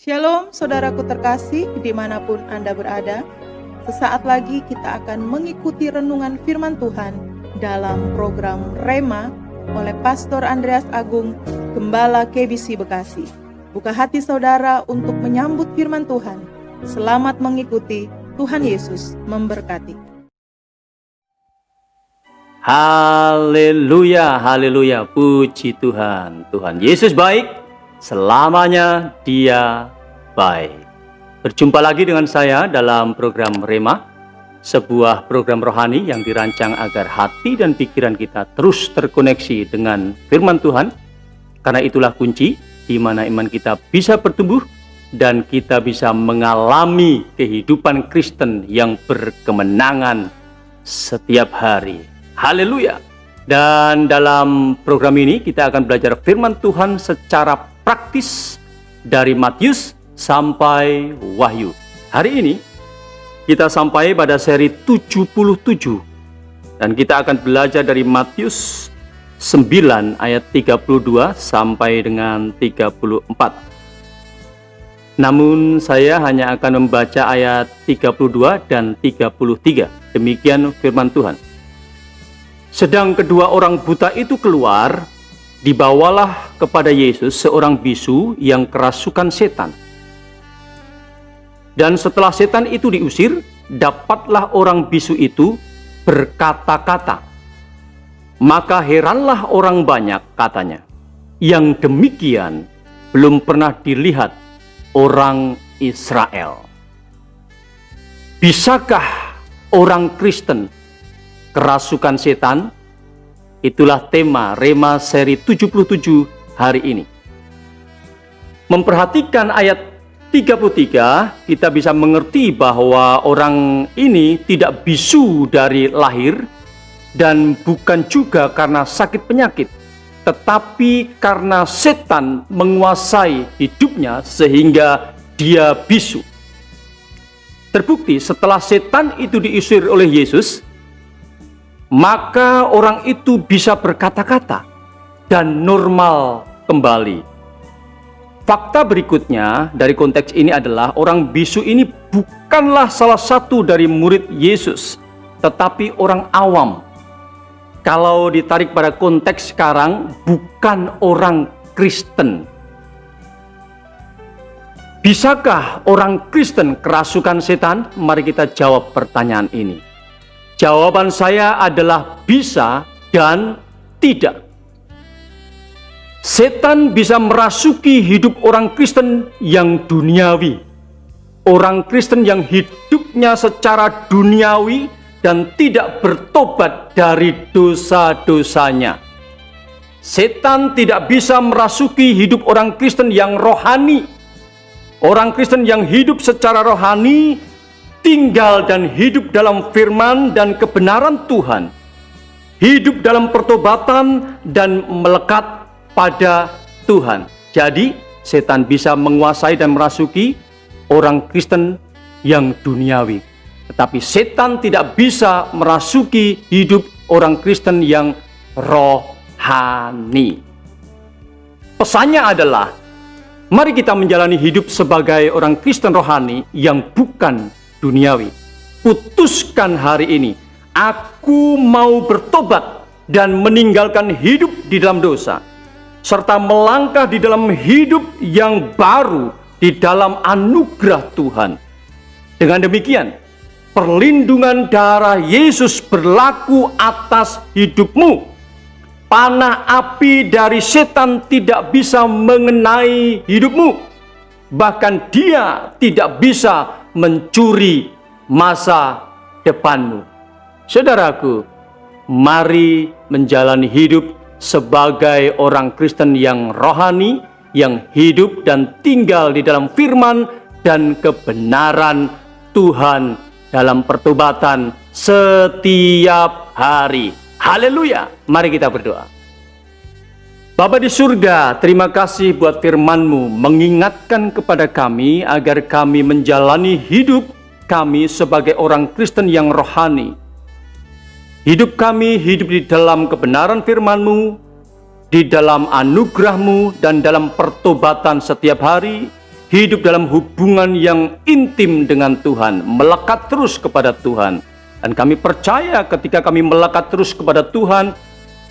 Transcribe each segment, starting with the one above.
Shalom saudaraku terkasih dimanapun Anda berada. Sesaat lagi kita akan mengikuti renungan firman Tuhan dalam program Rema oleh Pastor Andreas Agung, Gembala KBC Bekasi. Buka hati saudara untuk menyambut firman Tuhan. Selamat mengikuti, Tuhan Yesus memberkati. Haleluya, haleluya, puji Tuhan. Tuhan Yesus baik. Selamanya Dia baik. Berjumpa lagi dengan saya dalam program Rema, sebuah program rohani yang dirancang agar hati dan pikiran kita terus terkoneksi dengan firman Tuhan. Karena itulah kunci di mana iman kita bisa bertumbuh dan kita bisa mengalami kehidupan Kristen yang berkemenangan setiap hari. Haleluya. Dan dalam program ini kita akan belajar firman Tuhan secara praktis dari Matius sampai Wahyu. Hari ini kita sampai pada seri 77 dan kita akan belajar dari Matius 9 ayat 32 sampai dengan 34. Namun saya hanya akan membaca ayat 32 dan 33. Demikian firman Tuhan. Sedang kedua orang buta itu keluar, dibawalah kepada Yesus seorang bisu yang kerasukan setan. Dan setelah setan itu diusir, dapatlah orang bisu itu berkata-kata. Maka heranlah orang banyak, katanya, yang demikian belum pernah dilihat orang Israel. Bisakah orang Kristen kerasukan setan? Itulah tema Rema seri 77 hari ini. Memperhatikan ayat 33, kita bisa mengerti bahwa orang ini tidak bisu dari lahir dan bukan juga karena sakit penyakit, tetapi karena setan menguasai hidupnya sehingga dia bisu. Terbukti setelah setan itu diusir oleh Yesus, maka orang itu bisa berkata-kata dan normal kembali. Fakta berikutnya dari konteks ini adalah orang bisu ini bukanlah salah satu dari murid Yesus, tetapi orang awam. Kalau ditarik pada konteks sekarang, bukan orang Kristen. Bisakah orang Kristen kerasukan setan? Mari kita jawab pertanyaan ini. Jawaban saya adalah bisa dan tidak. Setan bisa merasuki hidup orang Kristen yang duniawi. Orang Kristen yang hidupnya secara duniawi dan tidak bertobat dari dosa-dosanya. Setan tidak bisa merasuki hidup orang Kristen yang rohani. Orang Kristen yang hidup secara rohani, tinggal dan hidup dalam firman dan kebenaran Tuhan, hidup dalam pertobatan dan melekat pada Tuhan. Jadi setan bisa menguasai dan merasuki orang Kristen yang duniawi, tetapi setan tidak bisa merasuki hidup orang Kristen yang rohani. Pesannya adalah, mari kita menjalani hidup sebagai orang Kristen rohani yang bukan duniawi. Putuskan hari ini, aku mau bertobat dan meninggalkan hidup di dalam dosa, serta melangkah di dalam hidup yang baru di dalam anugerah Tuhan. Dengan demikian, perlindungan darah Yesus berlaku atas hidupmu. Panah api dari setan tidak bisa mengenai hidupmu. Bahkan dia tidak bisa mencuri masa depanmu. Saudaraku, mari menjalani hidup sebagai orang Kristen yang rohani, yang hidup dan tinggal di dalam firman dan kebenaran Tuhan dalam pertobatan setiap hari. Haleluya. Mari kita berdoa. Bapa di surga, terima kasih buat firman-Mu mengingatkan kepada kami agar kami menjalani hidup kami sebagai orang Kristen yang rohani. Hidup kami hidup di dalam kebenaran firman-Mu, di dalam anugerah-Mu dan dalam pertobatan setiap hari, hidup dalam hubungan yang intim dengan Tuhan, melekat terus kepada Tuhan. Dan kami percaya ketika kami melekat terus kepada Tuhan,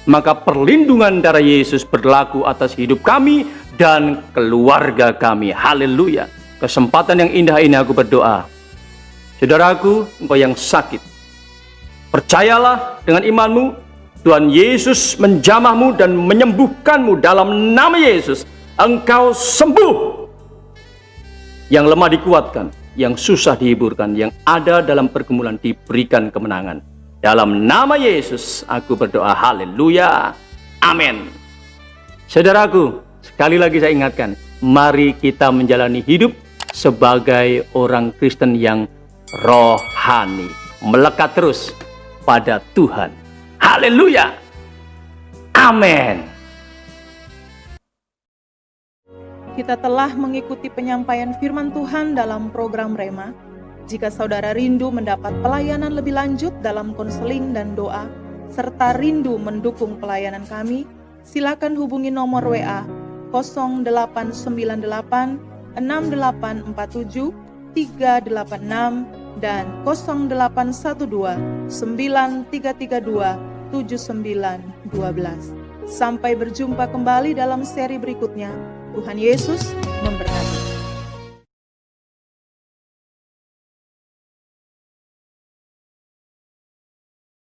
maka perlindungan darah Yesus berlaku atas hidup kami dan keluarga kami. Haleluya. Kesempatan yang indah ini aku berdoa. Saudaraku, engkau yang sakit, percayalah dengan imanmu, Tuhan Yesus menjamahmu dan menyembuhkanmu dalam nama Yesus. Engkau sembuh. Yang lemah dikuatkan, yang susah dihiburkan, yang ada dalam pergumulan diberikan kemenangan. Dalam nama Yesus aku berdoa. Haleluya. Amin. Saudaraku, sekali lagi saya ingatkan, mari kita menjalani hidup sebagai orang Kristen yang rohani, melekat terus pada Tuhan. Haleluya. Amin. Kita telah mengikuti penyampaian firman Tuhan dalam program Rema. Jika saudara rindu mendapat pelayanan lebih lanjut dalam konseling dan doa, serta rindu mendukung pelayanan kami, silakan hubungi nomor WA 0898 6847 386 dan 0812 9332 7912. Sampai berjumpa kembali dalam seri berikutnya. Tuhan Yesus memberkati.